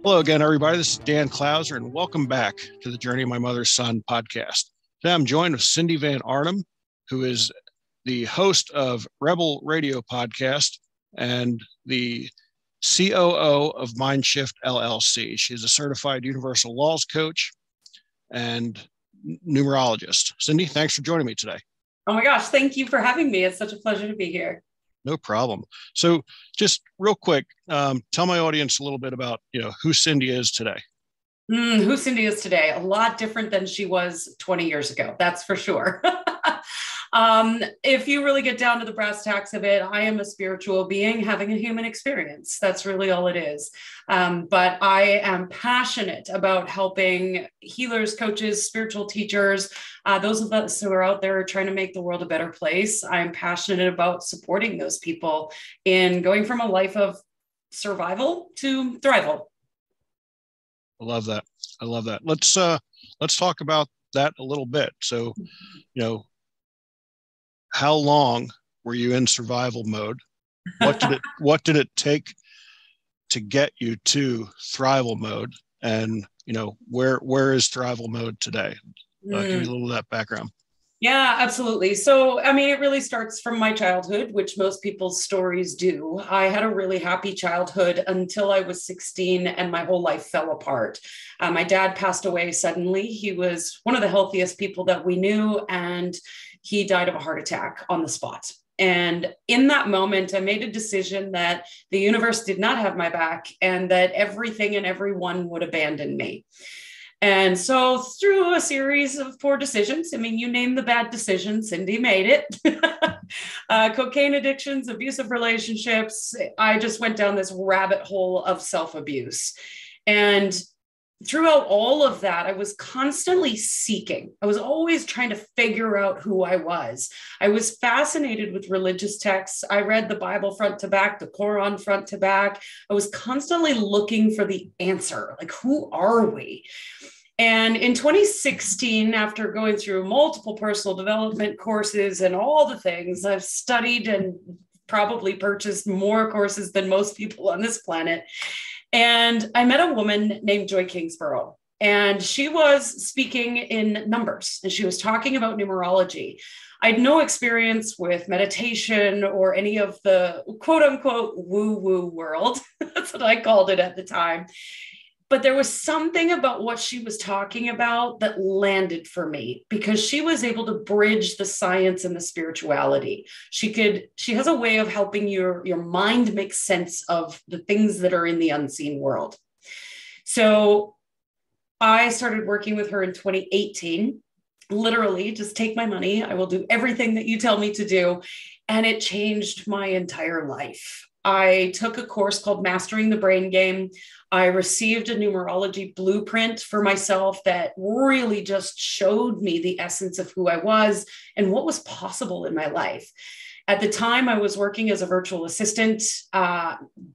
Hello again, everybody. This is Dan Clouser, and welcome back to the Journey of My Mother's Son podcast. Today I'm joined with Cindy Van Arnam, who is the host of Rebel Radio podcast and the COO of MindSHIFT LLC. She's a certified universal laws coach and numerologist. Cindy, thanks for joining me today. Oh my gosh, thank you for having me. It's such a pleasure to be here. No problem. So just real quick, tell my audience a little bit about, who Cindy is today. Who Cindy is today? A lot different than she was 20 years ago. That's for sure. If you really get down to the brass tacks of it, I am a spiritual being having a human experience. That's really all it is. But I am passionate about helping healers, coaches, spiritual teachers, those of us who are out there trying to make the world a better place. I'm passionate about supporting those people in going from a life of survival to thrival. I love that. I love that. Let's talk about that a little bit. So, how long were you in survival mode? What did it take to get you to thrival mode? And where is thrival mode today? Give me a little of that background. Yeah, absolutely. So, it really starts from my childhood, which most people's stories do. I had a really happy childhood until I was 16 and my whole life fell apart. My dad passed away suddenly. He was one of the healthiest people that we knew, and he died of a heart attack on the spot. And in that moment, I made a decision that the universe did not have my back and that everything and everyone would abandon me. And so through a series of poor decisions, you name the bad decisions, Cindy made it. Cocaine addictions, abusive relationships. I just went down this rabbit hole of self-abuse. And throughout all of that, I was constantly seeking. I was always trying to figure out who I was. I was fascinated with religious texts. I read the Bible front to back, the Quran front to back. I was constantly looking for the answer, like, who are we? And in 2016, after going through multiple personal development courses and all the things, I've studied and probably purchased more courses than most people on this planet. And I met a woman named Joy Kingsborough, and she was speaking in numbers, and she was talking about numerology. I had no experience with meditation or any of the quote unquote woo-woo world. That's what I called it at the time. But there was something about what she was talking about that landed for me, because she was able to bridge the science and the spirituality. She has a way of helping your mind make sense of the things that are in the unseen world. So I started working with her in 2018. Literally, just take my money. I will do everything that you tell me to do. And it changed my entire life. I took a course called Mastering the BrainGAME. I received a numerology blueprint for myself that really just showed me the essence of who I was and what was possible in my life. At the time, I was working as a virtual assistant,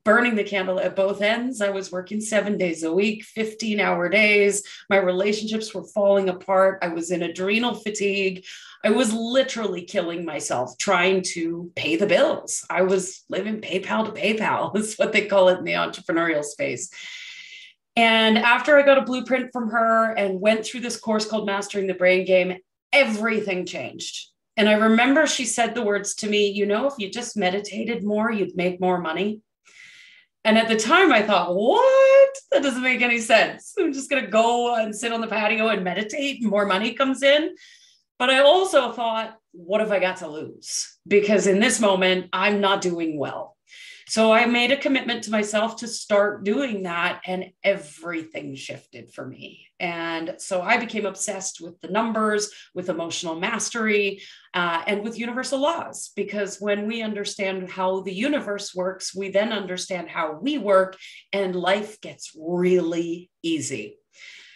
burning the candle at both ends. I was working 7 days a week, 15-hour days. My relationships were falling apart. I was in adrenal fatigue. I was literally killing myself trying to pay the bills. I was living PayPal to PayPal, is what they call it in the entrepreneurial space. And after I got a blueprint from her and went through this course called Mastering the BrainGAME, everything changed. And I remember she said the words to me, if you just meditated more, you'd make more money. And at the time I thought, what? That doesn't make any sense. I'm just going to go and sit on the patio and meditate and more money comes in. But I also thought, what have I got to lose? Because in this moment, I'm not doing well. So I made a commitment to myself to start doing that, and everything shifted for me. And so I became obsessed with the numbers, with emotional mastery, and with universal laws, because when we understand how the universe works, we then understand how we work, and life gets really easy.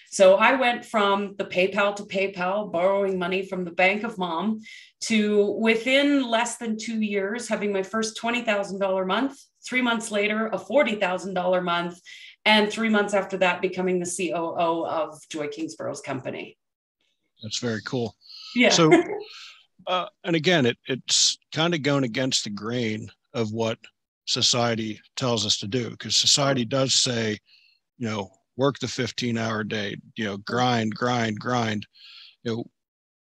So I went from the PayPal to PayPal, borrowing money from the bank of mom, to within less than 2 years, having my first $20,000 month, 3 months later, a $40,000 month, and 3 months after that, becoming the COO of Joy Kingsborough's company. That's very cool. Yeah. So, and again, it's kind of going against the grain of what society tells us to do, because society does say, work the 15-hour day, grind.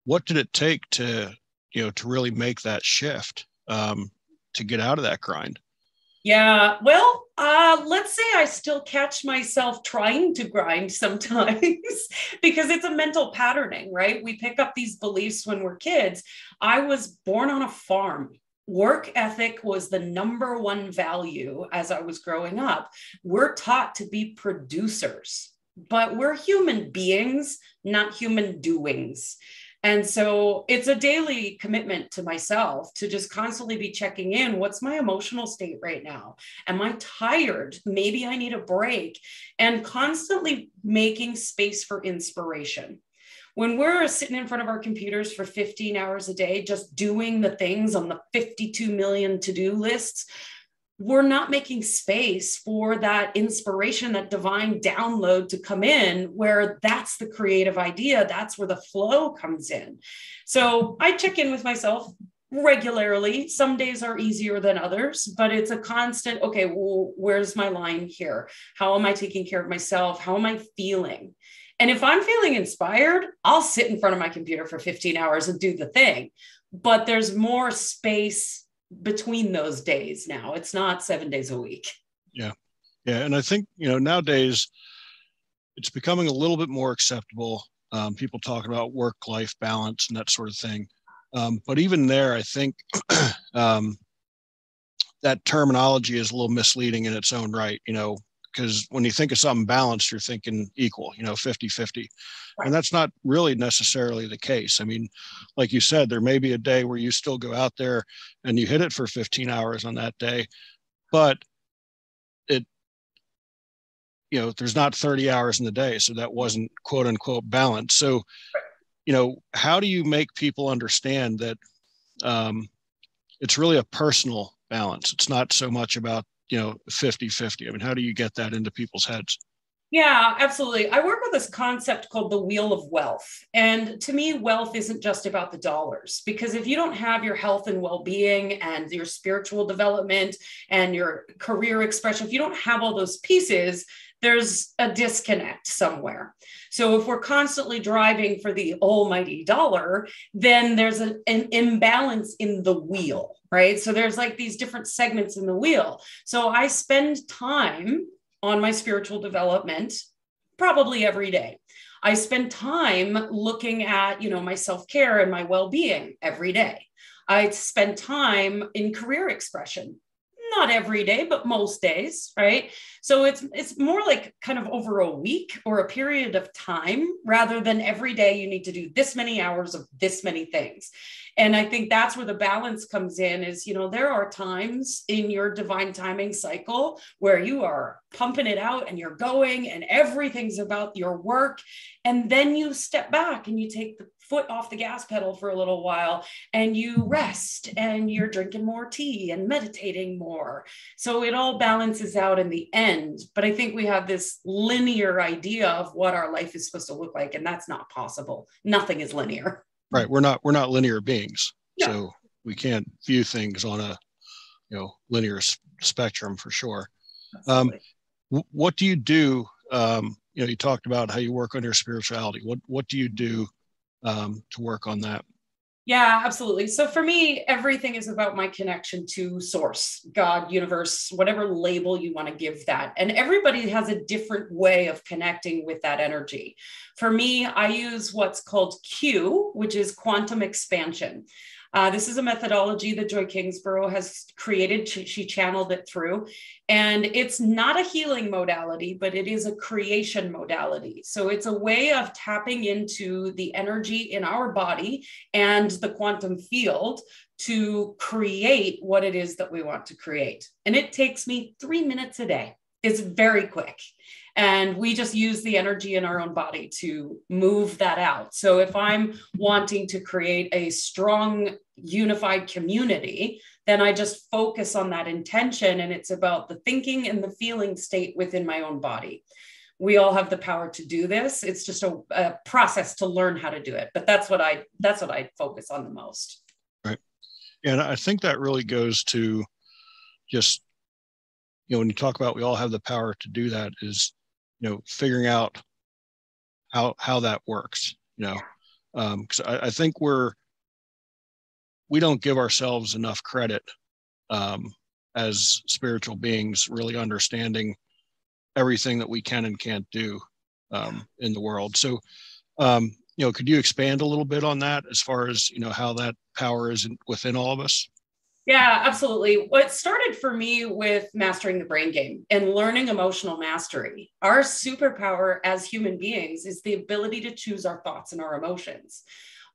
What did it take to really make that shift, to get out of that grind? Yeah, well, let's say I still catch myself trying to grind sometimes because it's a mental patterning, right? We pick up these beliefs when we're kids. I was born on a farm. Work ethic was the number one value as I was growing up. We're taught to be producers, but we're human beings, not human doings. And so it's a daily commitment to myself to just constantly be checking in. What's my emotional state right now? Am I tired? Maybe I need a break, and constantly making space for inspiration. When we're sitting in front of our computers for 15 hours a day, just doing the things on the 52 million to-do lists, we're not making space for that inspiration, that divine download to come in, where that's the creative idea. That's where the flow comes in. So I check in with myself regularly. Some days are easier than others, but it's a constant, okay, well, where's my line here? How am I taking care of myself? How am I feeling? And if I'm feeling inspired, I'll sit in front of my computer for 15 hours and do the thing. But there's more space between those days now. It's not 7 days a week. Yeah. And I think, nowadays it's becoming a little bit more acceptable. People talking about work-life balance and that sort of thing. But even there, I think that terminology is a little misleading in its own right, because when you think of something balanced, you're thinking equal, 50-50. And that's not really necessarily the case. I mean, like you said, there may be a day where you still go out there and you hit it for 15 hours on that day, but there's not 30 hours in the day. So that wasn't quote unquote balanced. So, how do you make people understand that it's really a personal balance? It's not so much about 50-50. I mean, how do you get that into people's heads? Yeah, absolutely. I work with this concept called the wheel of wealth. And to me, wealth isn't just about the dollars, because if you don't have your health and well-being and your spiritual development and your career expression, if you don't have all those pieces, there's a disconnect somewhere. So if we're constantly driving for the almighty dollar, then there's an imbalance in the wheel, right? So there's like these different segments in the wheel. So I spend time on my spiritual development probably every day. I spend time looking at, my self-care and my well-being every day. I spend time in career expression, not every day, but most days, right? So it's more like kind of over a week or a period of time, rather than every day you need to do this many hours of this many things. And I think that's where the balance comes in is, there are times in your divine timing cycle where you are pumping it out and you're going and everything's about your work. And then you step back and you take the foot off the gas pedal for a little while and you rest and you're drinking more tea and meditating more. So it all balances out in the end. But I think we have this linear idea of what our life is supposed to look like, and that's not possible. Nothing is linear. Right. We're not linear beings. No. So we can't view things on a, linear spectrum for sure. What do you do? You talked about how you work on your spirituality. What do you do to work on that? Yeah, absolutely. So for me, everything is about my connection to source, God, universe, whatever label you want to give that. And everybody has a different way of connecting with that energy. For me, I use what's called Q, which is quantum expansion. This is a methodology that Joy Kingsborough has created. She channeled it through. And it's not a healing modality, but it is a creation modality. So it's a way of tapping into the energy in our body and the quantum field to create what it is that we want to create. And it takes me 3 minutes a day. It's very quick. And we just use the energy in our own body to move that out. So if I'm wanting to create a strong, unified community, then I just focus on that intention. And it's about the thinking and the feeling state within my own body. We all have the power to do this. It's just a process to learn how to do it. But that's what I focus on the most. Right. And I think that really goes to just, when you talk about we all have the power to do that, is figuring out how that works, because I think we don't give ourselves enough credit as spiritual beings, really understanding everything that we can and can't do in the world. So, could you expand a little bit on that as far as, how that power is within all of us? Yeah, absolutely. What started for me with mastering the brain game and learning emotional mastery, our superpower as human beings is the ability to choose our thoughts and our emotions.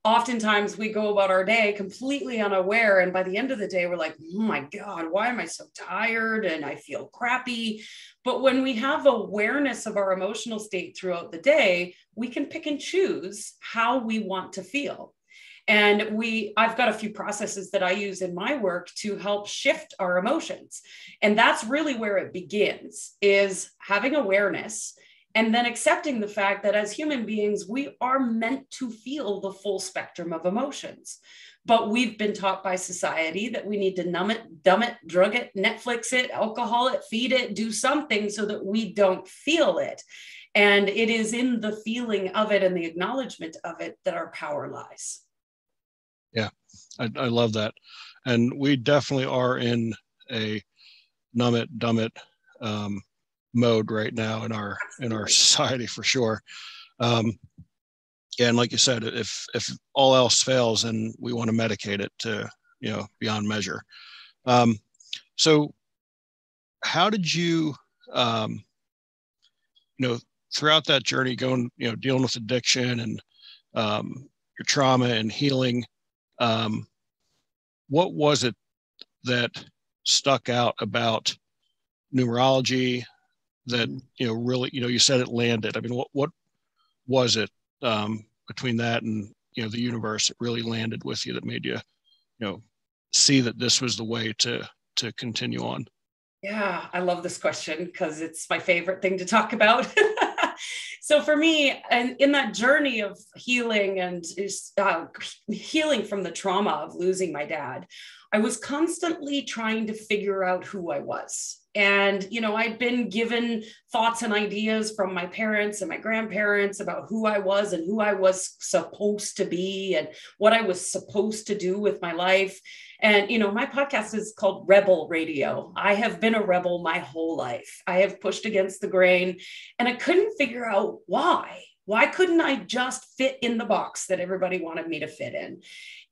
Oftentimes we go about our day completely unaware. And by the end of the day, we're like, oh my God, why am I so tired? And I feel crappy. But when we have awareness of our emotional state throughout the day, we can pick and choose how we want to feel. And I've got a few processes that I use in my work to help shift our emotions. And that's really where it begins, is having awareness and then accepting the fact that as human beings, we are meant to feel the full spectrum of emotions. But we've been taught by society that we need to numb it, dumb it, drug it, Netflix it, alcohol it, feed it, do something so that we don't feel it. And it is in the feeling of it and the acknowledgement of it that our power lies. Yeah, I love that. And we definitely are in a numb it, dumb it mode right now in our society, for sure. And like you said, if all else fails, then we want to medicate it to, beyond measure. So how did you, throughout that journey going, dealing with addiction and your trauma and healing, what was it that stuck out about numerology that, really, you said it landed? I mean, what was it between that and, the universe that really landed with you that made you, see that this was the way to continue on? Yeah, I love this question because it's my favorite thing to talk about. So for me, and in that journey of healing and healing from the trauma of losing my dad, I was constantly trying to figure out who I was. And, I'd been given thoughts and ideas from my parents and my grandparents about who I was and who I was supposed to be and what I was supposed to do with my life. And, my podcast is called Rebel Radio. I have been a rebel my whole life. I have pushed against the grain and I couldn't figure out why. Why couldn't I just fit in the box that everybody wanted me to fit in?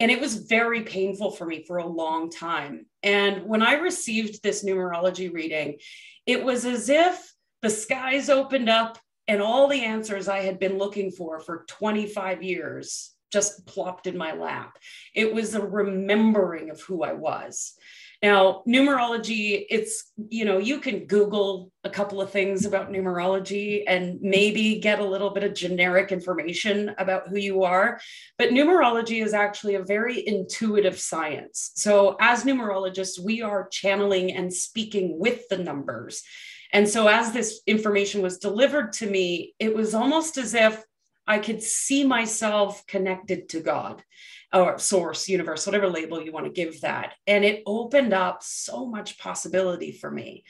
And it was very painful for me for a long time. And when I received this numerology reading, it was as if the skies opened up and all the answers I had been looking for 25 years just plopped in my lap. It was a remembering of who I was. Now, numerology, it's, you can Google a couple of things about numerology and maybe get a little bit of generic information about who you are. But numerology is actually a very intuitive science. So as numerologists, we are channeling and speaking with the numbers. And so as this information was delivered to me, it was almost as if I could see myself connected to God or source, universe, whatever label you want to give that. And it opened up so much possibility for me.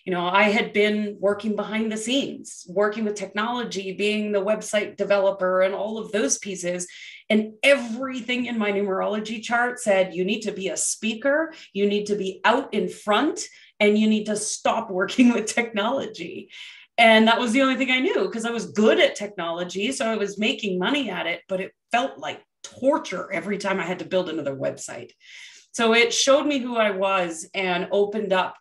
I had been working behind the scenes, working with technology, being the website developer and all of those pieces. And everything in my numerology chart said, you need to be a speaker, you need to be out in front, and you need to stop working with technology. And that was the only thing I knew because I was good at technology. So I was making money at it, but it felt like torture every time I had to build another website. So it showed me who I was and opened up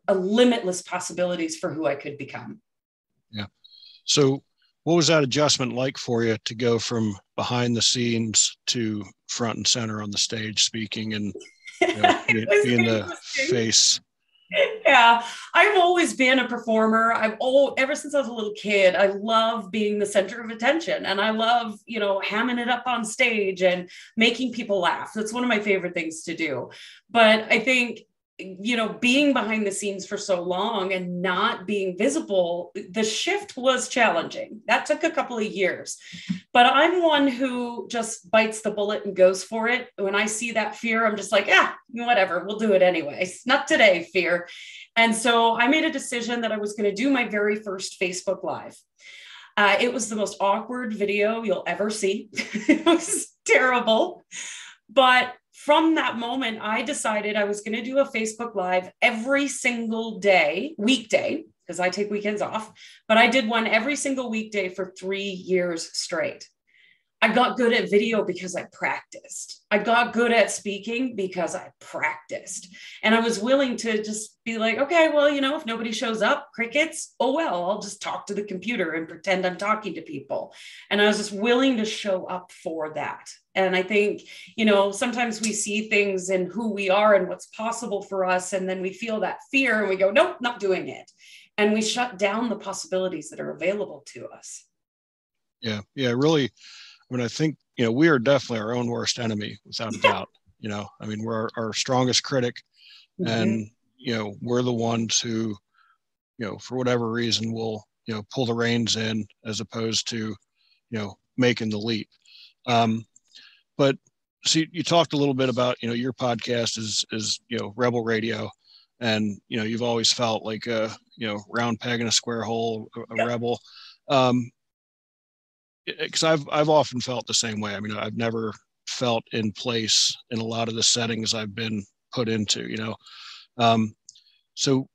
a limitless possibilities for who I could become. Yeah. So what was that adjustment like for you to go from behind the scenes to front and center on the stage speaking and being the face? Yeah, I've always been a performer. Ever since I was a little kid, I love being the center of attention and I love, hamming it up on stage and making people laugh. That's one of my favorite things to do. But I think being behind the scenes for so long and not being visible, the shift was challenging. That took a couple of years, but I'm one who just bites the bullet and goes for it. When I see that fear, I'm just like, whatever, we'll do it anyway. Not today, fear. And so I made a decision that I was going to do my very first Facebook Live. It was the most awkward video you'll ever see. It was terrible. But from that moment, I decided I was going to do a Facebook Live every single day, weekday, because I take weekends off, but I did one every single weekday for 3 years straight. I got good at video because I practiced. I got good at speaking because I practiced. And I was willing to just be like, okay, well, if nobody shows up, crickets, oh, well, I'll just talk to the computer and pretend I'm talking to people. And I was just willing to show up for that. And I think, sometimes we see things in who we are and what's possible for us. And then we feel that fear and we go, nope, not doing it. And we shut down the possibilities that are available to us. Yeah. Really. I think, we are definitely our own worst enemy, without a doubt. We're our strongest critic. And, we're the ones who, for whatever reason will, pull the reins in as opposed to, making the leap. But see, you talked a little bit about, your podcast is Rebel Radio. And, you've always felt like a, round peg in a square hole, a rebel. Because I've often felt the same way. I've never felt in place in a lot of the settings I've been put into, so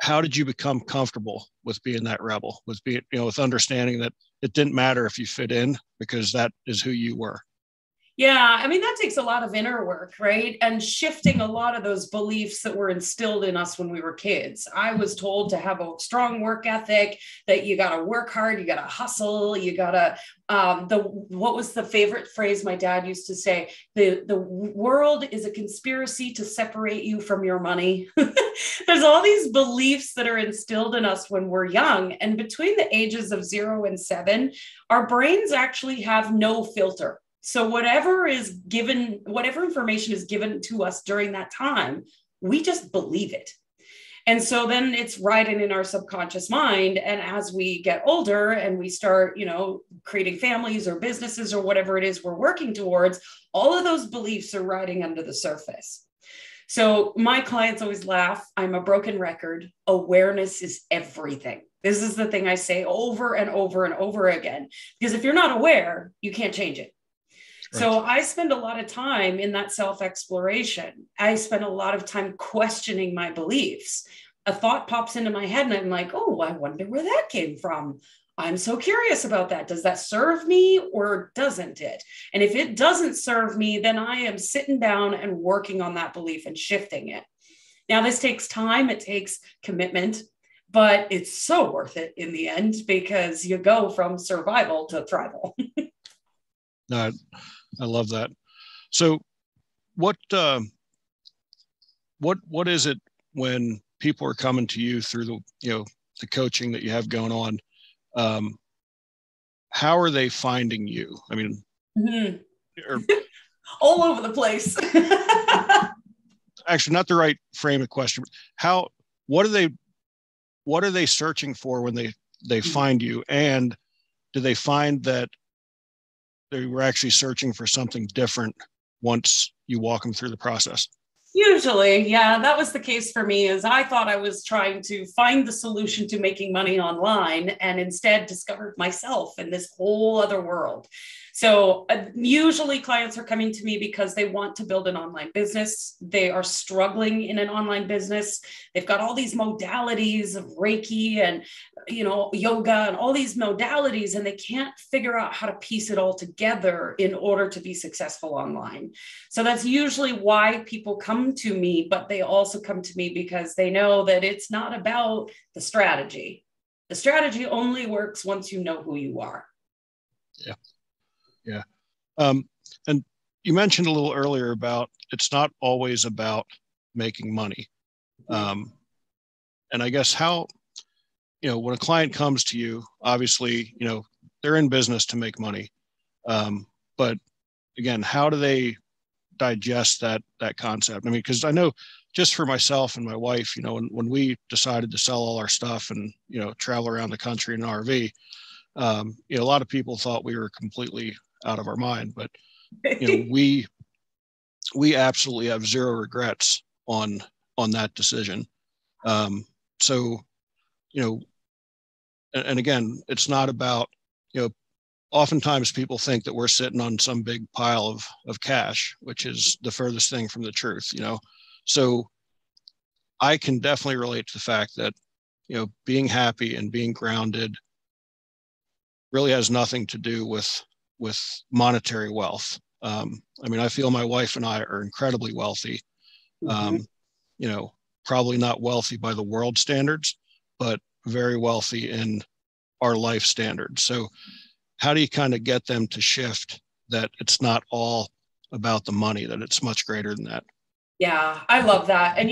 how did you become comfortable with being that rebel, with being, with understanding that it didn't matter if you fit in because that is who you were? Yeah, that takes a lot of inner work, right? And shifting a lot of those beliefs that were instilled in us when we were kids. I was told to have a strong work ethic, that you got to work hard, you got to hustle, you got to, what was the favorite phrase my dad used to say? The world is a conspiracy to separate you from your money. There's all these beliefs that are instilled in us when we're young. And between the ages of 0 and 7, our brains actually have no filter. So whatever information is given to us during that time, we just believe it. And so then it's riding in our subconscious mind. And as we get older and we start, creating families or businesses or whatever it is we're working towards, all of those beliefs are riding under the surface. So my clients always laugh. I'm a broken record. Awareness is everything. This is the thing I say over and over and over again, because if you're not aware, you can't change it. Right. So I spend a lot of time in that self-exploration. I spend a lot of time questioning my beliefs. A thought pops into my head and I'm like, oh, I wonder where that came from. I'm so curious about that. Does that serve me or doesn't it? And if it doesn't serve me, then I am sitting down and working on that belief and shifting it. Now, this takes time. It takes commitment, but it's so worth it in the end because you go from survival to thrival. No, I love that. So what is it when people are coming to you through the coaching that you have going on? How are they finding you? All over the place. Actually, not the right frame of question. What are they searching for when they find you? And do they find that they were actually searching for something different once you walk them through the process? Usually, yeah, that was the case for me. Is I thought I was trying to find the solution to making money online and instead discovered myself in this whole other world. So usually clients are coming to me because they want to build an online business. They are struggling in an online business. They've got all these modalities of Reiki and, yoga and all these modalities, and they can't figure out how to piece it all together in order to be successful online. So that's usually why people come to me, but they also come to me because they know that it's not about the strategy. The strategy only works once you know who you are. Yeah. Yeah. And you mentioned a little earlier about it's not always about making money. And I guess when a client comes to you, obviously, they're in business to make money. But again, how do they digest that concept. I mean, because I know just for myself and my wife, when we decided to sell all our stuff and, travel around the country in an RV, a lot of people thought we were completely out of our mind, but, we absolutely have zero regrets on that decision. So, and again, it's not about, oftentimes people think that we're sitting on some big pile of cash, which is the furthest thing from the truth, So I can definitely relate to the fact that, being happy and being grounded really has nothing to do with monetary wealth. I mean, I feel my wife and I are incredibly wealthy. Probably not wealthy by the world standards, but very wealthy in our life standards. So how do you kind of get them to shift that it's not all about the money, that it's much greater than that? Yeah, I love that. And,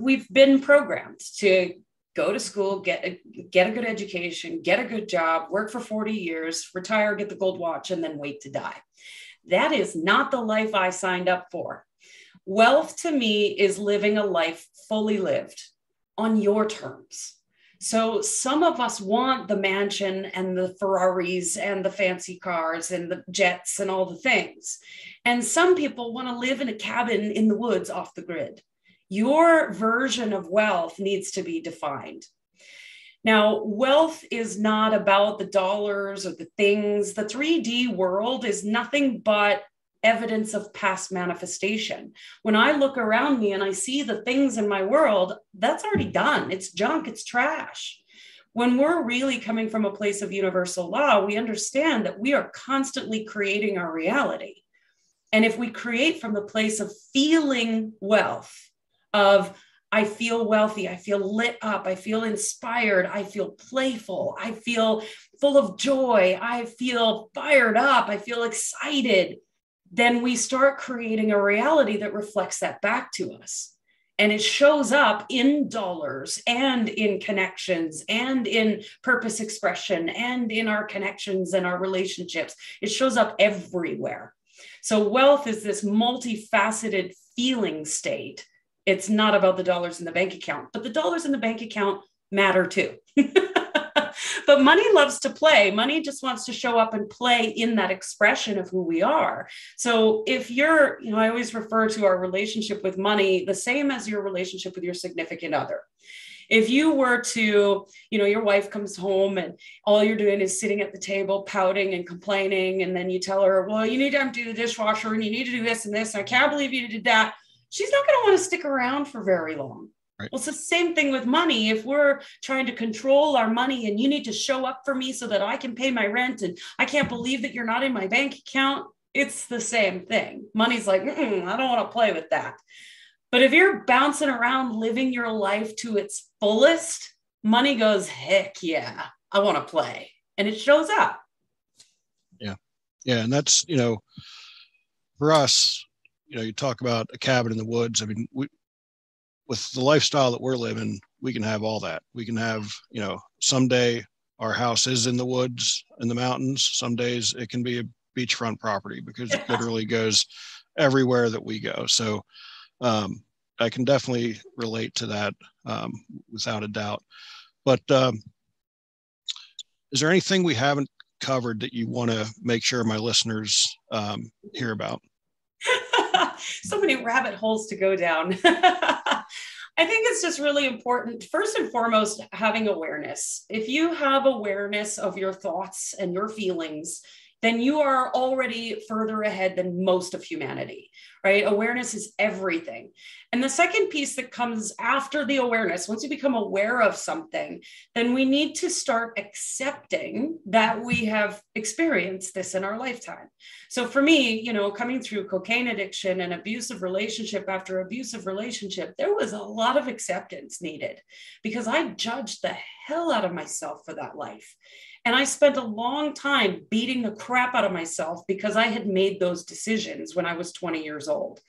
we've been programmed to go to school, get a good education, get a good job, work for 40 years, retire, get the gold watch, and then wait to die. That is not the life I signed up for. Wealth to me is living a life fully lived on your terms. So some of us want the mansion and the Ferraris and the fancy cars and the jets and all the things. And some people want to live in a cabin in the woods off the grid. Your version of wealth needs to be defined. Now, wealth is not about the dollars or the things. The 3D world is nothing but evidence of past manifestation. When I look around me and I see the things in my world, that's already done. It's junk, it's trash. When we're really coming from a place of universal law, we understand that we are constantly creating our reality. And if we create from the place of feeling wealth, of I feel wealthy, I feel lit up, I feel inspired, I feel playful, I feel full of joy, I feel fired up, I feel excited, then we start creating a reality that reflects that back to us. And it shows up in dollars and in connections and in purpose expression and in our connections and our relationships. It shows up everywhere. So wealth is this multifaceted feeling state. It's not about the dollars in the bank account, but the dollars in the bank account matter too. But money loves to play. Money just wants to show up and play in that expression of who we are. So if you're, I always refer to our relationship with money the same as your relationship with your significant other. If you were to, your wife comes home and all you're doing is sitting at the table, pouting and complaining, and then you tell her, well, you need to empty the dishwasher and you need to do this and this, and I can't believe you did that. She's not going to want to stick around for very long. Right. Well, it's the same thing with money. If we're trying to control our money and you need to show up for me so that I can pay my rent and I can't believe that you're not in my bank account, it's the same thing. Money's like, I don't want to play with that. But if you're bouncing around living your life to its fullest, money goes, heck yeah, I want to play. And it shows up. Yeah. Yeah. And that's, for us, you talk about a cabin in the woods. I mean, with the lifestyle that we're living, we can have all that. We can have, someday our house is in the woods, in the mountains. Some days it can be a beachfront property because it literally goes everywhere that we go. So I can definitely relate to that without a doubt. But is there anything we haven't covered that you want to make sure my listeners hear about? So many rabbit holes to go down. I think it's just really important, first and foremost, having awareness. If you have awareness of your thoughts and your feelings, then you are already further ahead than most of humanity, right? Awareness is everything. And the second piece that comes after the awareness, once you become aware of something, then we need to start accepting that we have experienced this in our lifetime. So for me, coming through cocaine addiction and abusive relationship after abusive relationship, there was a lot of acceptance needed because I judged the hell out of myself for that life. And I spent a long time beating the crap out of myself because I had made those decisions when I was 20 years old.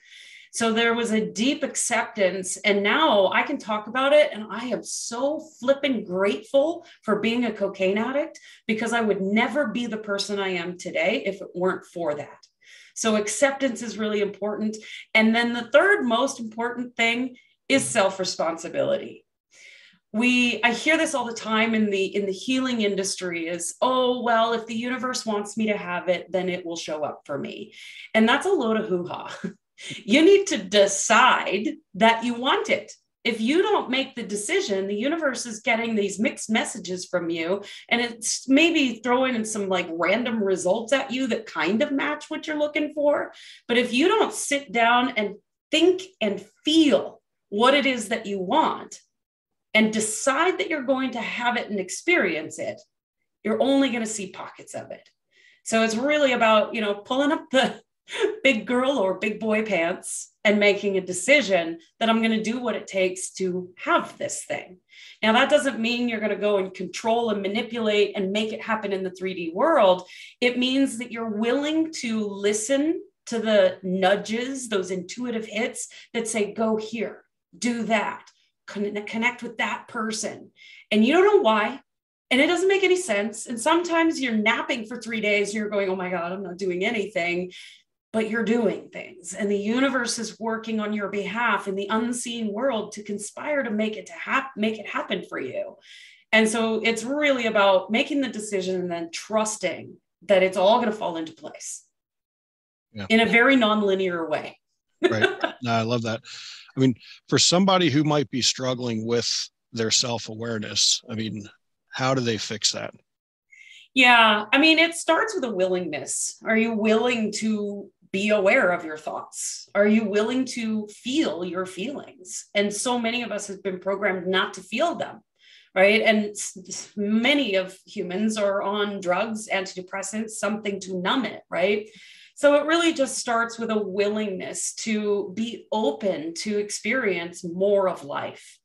So there was a deep acceptance, and now I can talk about it. And I am so flipping grateful for being a cocaine addict, because I would never be the person I am today if it weren't for that. So acceptance is really important. And then the third most important thing is self-responsibility. I hear this all the time in the healing industry is, oh, well, if the universe wants me to have it, then it will show up for me. And that's a load of hoo-ha. You need to decide that you want it. If you don't make the decision, the universe is getting these mixed messages from you, and it's maybe throwing in some like random results at you that kind of match what you're looking for. But if you don't sit down and think and feel what it is that you want, and decide that you're going to have it and experience it, you're only going to see pockets of it. So it's really about, pulling up the big girl or big boy pants and making a decision that I'm going to do what it takes to have this thing. Now, that doesn't mean you're going to go and control and manipulate and make it happen in the 3D world. It means that you're willing to listen to the nudges, those intuitive hits that say, go here, do that. Connect with that person. And you don't know why. And it doesn't make any sense. And sometimes you're napping for 3 days and you're going, oh my God, I'm not doing anything. But you're doing things. And the universe is working on your behalf in the unseen world to conspire to make it happen for you. And so it's really about making the decision and then trusting that it's all going to fall into place in a very nonlinear way. Right. No, I love that. I mean, for somebody who might be struggling with their self-awareness, how do they fix that? Yeah. It starts with a willingness. Are you willing to be aware of your thoughts? Are you willing to feel your feelings? And so many of us have been programmed not to feel them, right? And many of humans are on drugs, antidepressants, something to numb it, right? So it really just starts with a willingness to be open to experience more of life.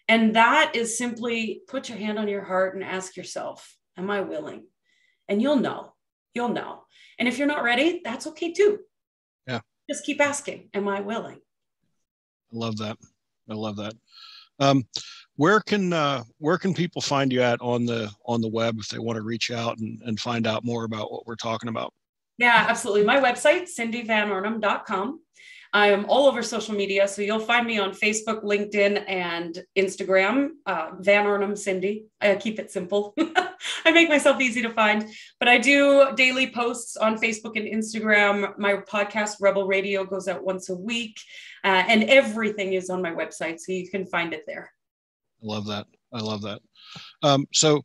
And that is simply put your hand on your heart and ask yourself, am I willing? And you'll know. And if you're not ready, that's okay too. Yeah. Just keep asking, am I willing? I love that. Where can people find you at on the web if they want to reach out and find out more about what we're talking about? Yeah, absolutely. My website, cindyvanarnam.com. I am all over social media. So you'll find me on Facebook, LinkedIn, and Instagram, Van Arnam Cindy. I keep it simple. I make myself easy to find, but I do daily posts on Facebook and Instagram. My podcast, Rebel Radio, goes out once a week, and everything is on my website. So you can find it there. I love that. So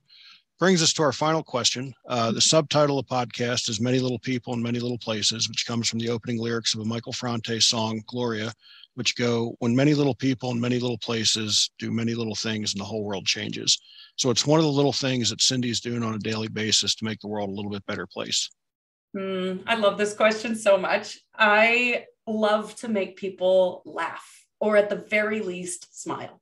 brings us to our final question. The subtitle of the podcast is Many Little People in Many Little Places, which comes from the opening lyrics of a Michael Franti song, Gloria, which go, when many little people in many little places do many little things and the whole world changes. So it's one of the little things that Cindy's doing on a daily basis to make the world a little bit better place. I love this question so much. I love to make people laugh, or at the very least, smile.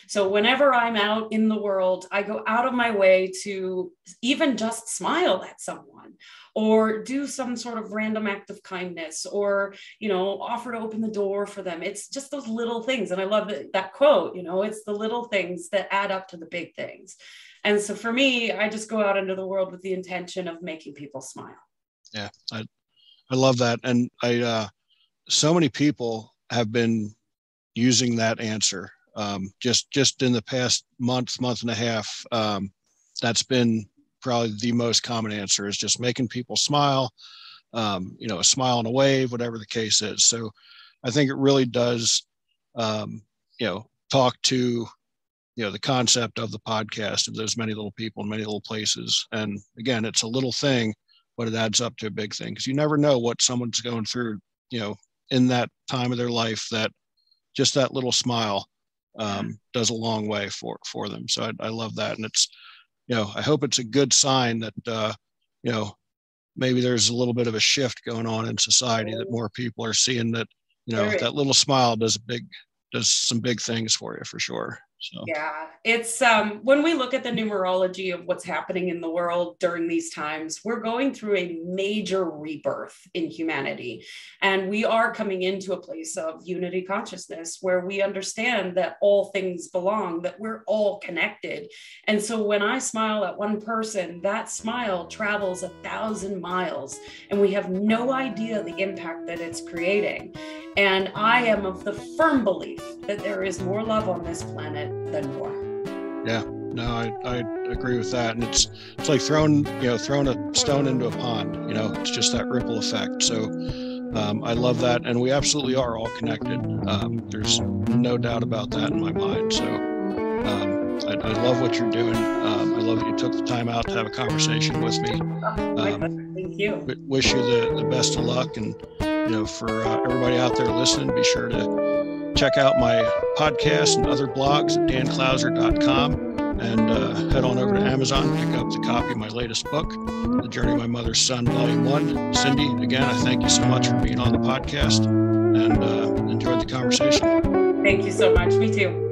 So whenever I'm out in the world, I go out of my way to even just smile at someone or do some sort of random act of kindness or, offer to open the door for them. It's just those little things. And I love that quote, it's the little things that add up to the big things. And so for me, I just go out into the world with the intention of making people smile. Yeah, I love that. And so many people have been using that answer. Just in the past month and a half, that's been probably the most common answer, is just making people smile, a smile and a wave, whatever the case is. So I think it really does, talk to, the concept of the podcast of those many little people in many little places. And again, it's a little thing, but it adds up to a big thing, because you never know what someone's going through, in that time of their life, that just that little smile does a long way for them. So I love that. And it's, I hope it's a good sign that, maybe there's a little bit of a shift going on in society, that more people are seeing that, that little smile does some big things for you, for sure. So yeah, it's when we look at the numerology of what's happening in the world during these times, we're going through a major rebirth in humanity. And we are coming into a place of unity consciousness where we understand that all things belong, that we're all connected. And so when I smile at one person, that smile travels 1,000 miles, and we have no idea the impact that it's creating. And I am of the firm belief that there is more love on this planet than war. Yeah, no, I agree with that. And it's like throwing a stone into a pond, it's just that ripple effect. So I love that. And we absolutely are all connected. There's no doubt about that in my mind. So I love what you're doing. I love that you took the time out to have a conversation with me. Thank you. Wish you the best of luck. And, for everybody out there listening, be sure to check out my podcast and other blogs at danclouser.com, and head on over to Amazon, pick up the copy of my latest book, The Journey of My Mother's Son, Volume 1. Cindy, again, I thank you so much for being on the podcast, and enjoyed the conversation. Thank you so much. Me too.